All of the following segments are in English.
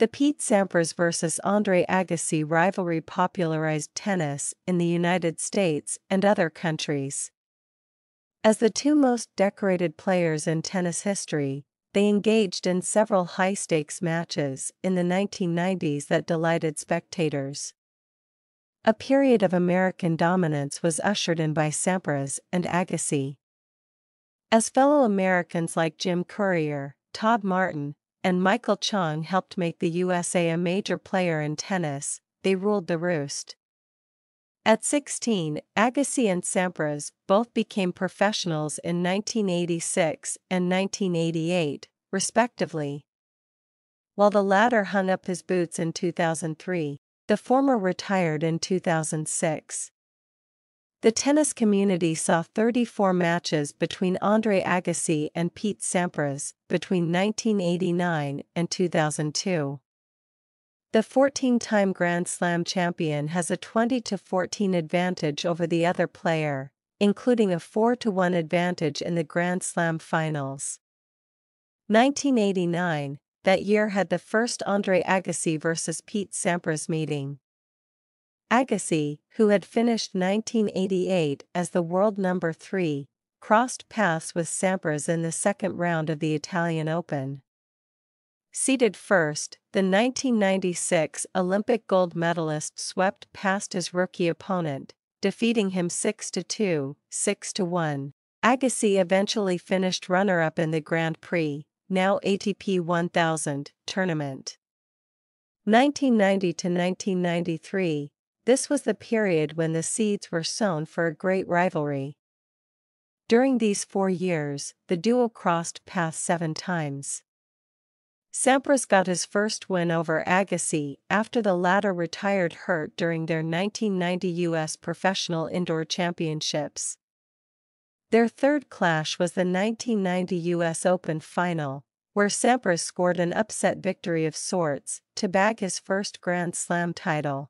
The Pete Sampras vs. Andre Agassi rivalry popularized tennis in the United States and other countries. As the two most decorated players in tennis history, they engaged in several high-stakes matches in the 1990s that delighted spectators. A period of American dominance was ushered in by Sampras and Agassi. As fellow Americans like Jim Courier, Todd Martin, and Michael Chang helped make the USA a major player in tennis, they ruled the roost. At 16, Agassi and Sampras both became professionals in 1986 and 1988, respectively. While the latter hung up his boots in 2003, the former retired in 2006. The tennis community saw 34 matches between Andre Agassi and Pete Sampras between 1989 and 2002. The 14-time Grand Slam champion has a 20-14 advantage over the other player, including a 4-1 advantage in the Grand Slam finals. 1989, that year had the first Andre Agassi vs. Pete Sampras meeting. Agassi, who had finished 1988 as the world number 3, crossed paths with Sampras in the second round of the Italian Open. Seeded first, the 1996 Olympic gold medalist swept past his rookie opponent, defeating him 6-2, 6-1. Agassi eventually finished runner-up in the Grand Prix, now ATP 1000, tournament. 1990 to 1993. This was the period when the seeds were sown for a great rivalry. During these 4 years, the duo crossed paths 7 times. Sampras got his first win over Agassi after the latter retired hurt during their 1990 U.S. Professional Indoor Championships. Their third clash was the 1990 U.S. Open final, where Sampras scored an upset victory of sorts to bag his first Grand Slam title.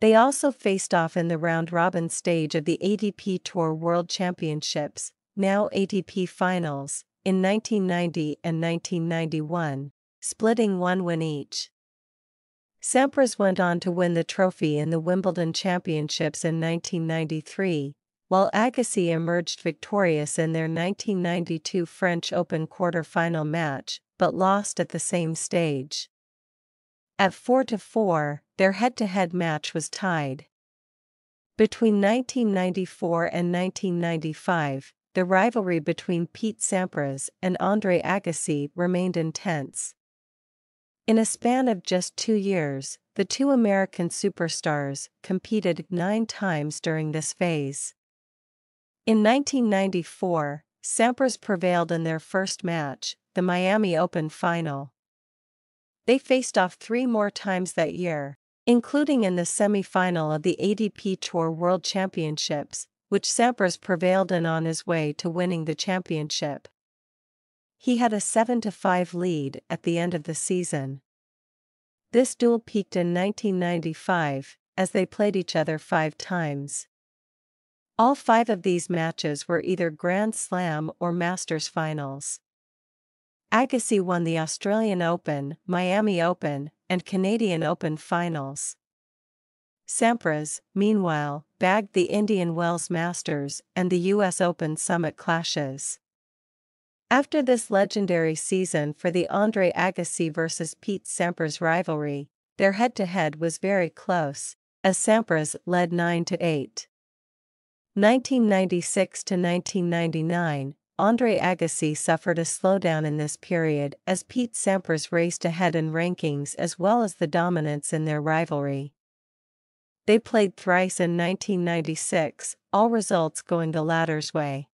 They also faced off in the round-robin stage of the ATP Tour World Championships, now ATP Finals, in 1990 and 1991, splitting 1 win each. Sampras went on to win the trophy in the Wimbledon Championships in 1993, while Agassi emerged victorious in their 1992 French Open quarter-final match, but lost at the same stage. At 4-4, their head-to-head match was tied. Between 1994 and 1995, the rivalry between Pete Sampras and Andre Agassi remained intense. In a span of just 2 years, the two American superstars competed 9 times during this phase. In 1994, Sampras prevailed in their first match, the Miami Open final. They faced off 3 more times that year, including in the semi-final of the ATP Tour World Championships, which Sampras prevailed in on his way to winning the championship. He had a 7-5 lead at the end of the season. This duel peaked in 1995, as they played each other 5 times. All 5 of these matches were either Grand Slam or Masters finals. Agassi won the Australian Open, Miami Open, and Canadian Open finals. Sampras, meanwhile, bagged the Indian Wells Masters and the US Open Summit clashes. After this legendary season for the Andre Agassi vs. Pete Sampras rivalry, their head-to-head was very close, as Sampras led 9-8. 1996 to 1999, Andre Agassi suffered a slowdown in this period as Pete Sampras raced ahead in rankings as well as the dominance in their rivalry. They played thrice in 1996, all results going the latter's way.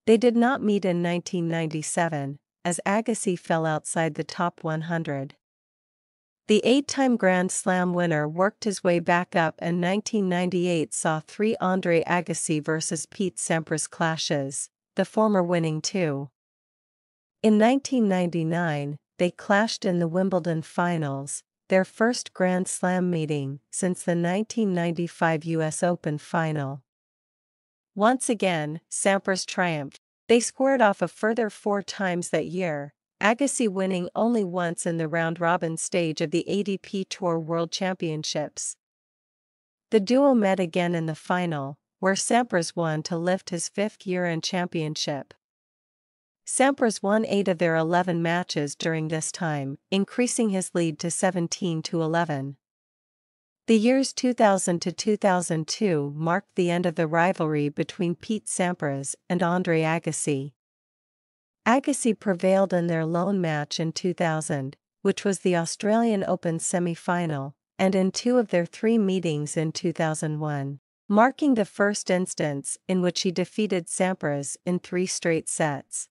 They did not meet in 1997, as Agassi fell outside the top 100. The 8-time Grand Slam winner worked his way back up, and 1998 saw 3 Andre Agassi vs. Pete Sampras clashes, the former winning 2. In 1999, they clashed in the Wimbledon finals, their first Grand Slam meeting since the 1995 US Open final. Once again, Sampras triumphed. They squared off a further 4 times that year, Agassi winning only once in the round-robin stage of the ATP Tour World Championships. The duo met again in the final, where Sampras won to lift his fifth year-end championship. Sampras won 8 of their 11 matches during this time, increasing his lead to 17-11. The years 2000 to 2002 marked the end of the rivalry between Pete Sampras and Andre Agassi. Agassi prevailed in their lone match in 2000, which was the Australian Open semi-final, and in 2 of their 3 meetings in 2001, marking the first instance in which he defeated Sampras in 3 straight sets.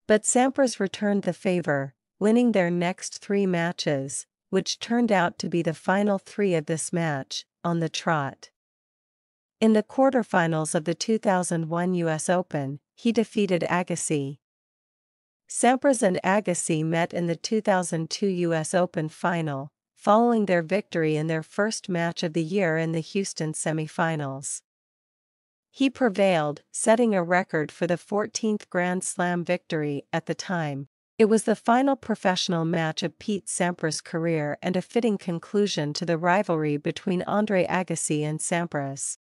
But Sampras returned the favor, winning their next 3 matches, which turned out to be the final 3 of this match, on the trot. In the quarterfinals of the 2001 US Open, he defeated Agassi. Sampras and Agassi met in the 2002 US Open final, following their victory in their first match of the year in the Houston semifinals. He prevailed, setting a record for the 14th Grand Slam victory at the time. It was the final professional match of Pete Sampras' career and a fitting conclusion to the rivalry between Andre Agassi and Sampras.